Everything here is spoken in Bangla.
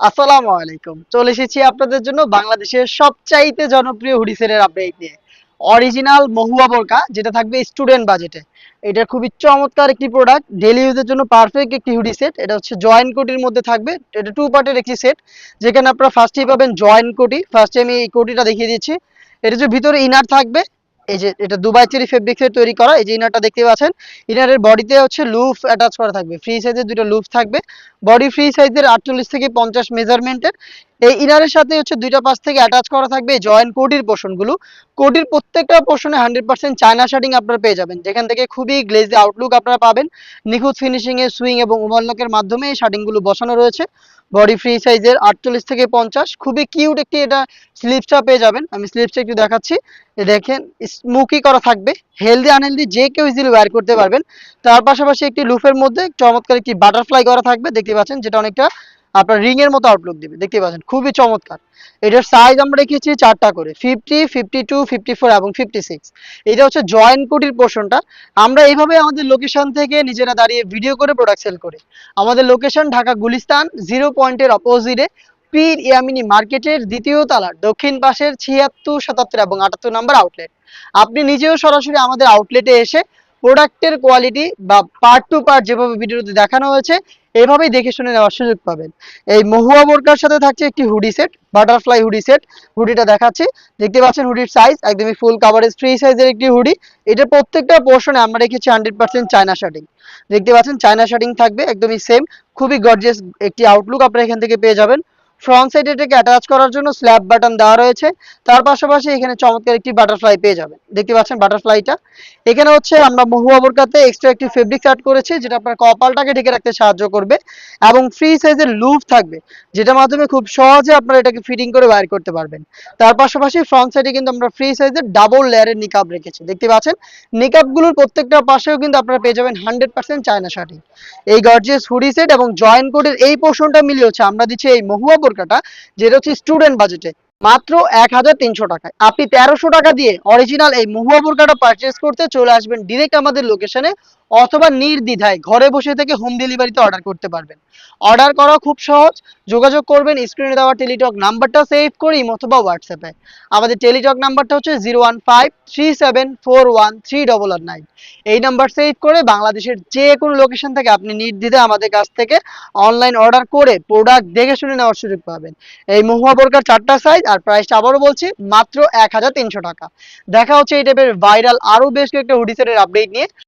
আসসালামু আলাইকুম। চলে এসেছি আপনাদের জন্য বাংলাদেশের সবচাইতে জনপ্রিয় হুডি সেলের আপডেট নিয়ে। অরিজিনাল মহুয়া বোরকা যেটা থাকবে স্টুডেন্ট বাজেটে। এটা খুবই চমৎকার একটি প্রোডাক্ট, ডেইলি ইউজের জন্য পারফেক্ট একটি হুডি সেট। এটা হচ্ছে জয়েন্ট কোটির মধ্যে থাকবে। এটা টু পার্টের একটি সেট, যেখানে আপনারা ফার্স্টেই পাবেন জয়েন্ট কোটি। ফার্স্টে আমি এই কোটিটা দেখিয়ে দিচ্ছি। এটা যে ভিতরে ইনার থাকবে, এই যে এটা দুবাই চেরি ফেব্রিক্সের তৈরি করা। এই যে ইনারটা দেখতে পাচ্ছেন, ইনারের বডিতে হচ্ছে লুফ অ্যাটাচ করা থাকবে, ফ্রি সাইজের দুটো লুফ থাকবে। বডি ফ্রি সাইজের 48 থেকে 50 মেজারমেন্টের। এই ইনারের সাথে হচ্ছে দুইটা পাশ থেকে অ্যাটাচ করা থাকবে জয়েন্ট কোটির পোর্শনগুলো। কোটির প্রত্যেকটা পোর্শনে 100% চায়না শার্টিং আপনারা পেয়ে যাবেন, যেখান থেকে খুবই গ্লেজি আউটলুক আপনারা পাবেন। নিখুঁত ফিনিশিং এ সুইং এবং ওভারলকের মাধ্যমে এই শার্টিংগুলো বসানো রয়েছে। বডি ফ্রি সাইজের 48 থেকে 50, খুবই কিউট একটি এটা স্লিপসটা পেয়ে যাবেন। আমি স্লিপসটা একটু দেখাচ্ছি। দেখেন, স্মোকি করা থাকবে। হেলদি আনহেলদি যে কেউ ইজিলি ওয়্যার করতে পারবেন। তার পাশাপাশি একটি লুফের মধ্যে চমৎকার একটি বাটারফ্লাই করা থাকবে, দেখতে পাচ্ছেন, যেটা অনেকটা আপনার রিং এর মতো আউটলুক দিবে। দেখতে পাচ্ছেন, খুবই চমৎকার। এটার সাইজ আমরা রেখেছি চারটা করে, 50, 52, 54 এবং 56। এটা হচ্ছে জয়েন্ট কোটির পোর্শনটা। আমরা এইভাবে আমাদের লোকেশন থেকে নিজেরা দাঁড়িয়ে ভিডিও করে প্রোডাক্ট সেল করি। আমাদের লোকেশন ঢাকা গুলিস্তান 0 পয়েন্টের অপোজিটে, পীর ইয়ামিনী মার্কেটের দ্বিতীয় তলার দক্ষিণ পাশের 76, 77 এবং 78 নম্বর আউটলেট। আপনি নিজেও সরাসরি আমাদের আউটলেটে এসে প্রোডাক্টের কোয়ালিটি বা পার্ট টু পার্ট যেভাবে ভিডিওতে দেখানো হয়েছে এভাবেই দেখে শুনে নেওয়ার সুযোগ পাবেন। এই মহুয়া বোরকার সাথে থাকছে একটি hoodie set, butterfly hoodie set. হুডিটা দেখাচ্ছি, দেখতে পাচ্ছেন হুডির সাইজ একদমই ফুল কাভারেজ ফ্রি সাইজের একটি হুডি। এটা প্রত্যেকটা পোর্শনে আমরা রেখেছি 100% চায়না শার্টিং। দেখতে পাচ্ছেন চায়না শার্টিং থাকবে একদমই সেম। খুবই গর্জিয়াস একটি আউটলুক আপনারা এখান থেকে পেয়ে যাবেন। ফ্রন্ট সাইডে এটাকে অ্যাটাচ করার জন্য স্ল্যাব বাটন দেওয়া রয়েছে। তার পাশাপাশি এখানে চমৎকার একটি বাটারফ্লাই পেয়ে যাবেন, দেখতে পাচ্ছেন বাটারফ্লাইটা। এখানে হচ্ছে আমরা মহুয়া বোরকাতে এক্সট্রা একটি ফেব্রিক অ্যাড করেছি, যেটা আপনার কপালটাকে ঢেকে রাখতে সাহায্য করবে। এবং ফ্রি সাইজের লুপ থাকবে, যেটার মাধ্যমে খুব সহজে আপনারা এটাকে ফিটিং করে ওয়্যার করতে পারবেন। তার পাশাপাশি ফ্রন্ট সাইডে কিন্তু আমরা ফ্রি সাইজের ডাবল লেয়ারের নিকাব রেখেছি, দেখতে পাচ্ছেন। নিকাবগুলোর প্রত্যেকটা পাশেও কিন্তু আপনারা পেয়ে যাবেন 100% চায়না শার্টিং। এই গর্জিয়াস হুডি সেট এবং জয়েন্ট কোটের এই পোর্শনটা মিলিয়ে হচ্ছে আমরা দিচ্ছি এই মহুয়া বোরকাটা, যেটা হচ্ছে স্টুডেন্ট বাজেটে, মাত্র 1300 টাকায়। আপনি 1300 টাকা দিয়ে অরিজিনাল এই মহুয়া বোরকাটা পারচেস করতে চলে আসবেন ডিরেক্ট আমাদের লোকেশনে, অথবা নির্দ্বিধায় ঘরে বসে থেকে হোম ডেলিভারিতে অর্ডার করতে পারবেন। অর্ডার করা খুব সহজ। যোগাযোগ করবেন স্ক্রিনে দেওয়া টেলিটক নাম্বারটা সেভ করে অথবা হোয়াটসঅ্যাপে। আমাদের টেলিটক নাম্বারটা হচ্ছে 015374139। এই নাম্বার সেভ করে বাংলাদেশের যে কোনো লোকেশন থেকে আপনি নির্দ্বিধায় আমাদের কাছ থেকে অনলাইন অর্ডার করে প্রোডাক্ট দেখে শুনে নেওয়ার সুযোগ পাবেন। এই মহুয়া বোরকার চারটা সাইজ, আর প্রাইসটা আবারও বলছি, মাত্র 1300 টাকা। দেখা হচ্ছে এই টাইপের ভাইরাল আরো বেশ কয়েকটা হুডি সেটের আপডেট নিয়ে।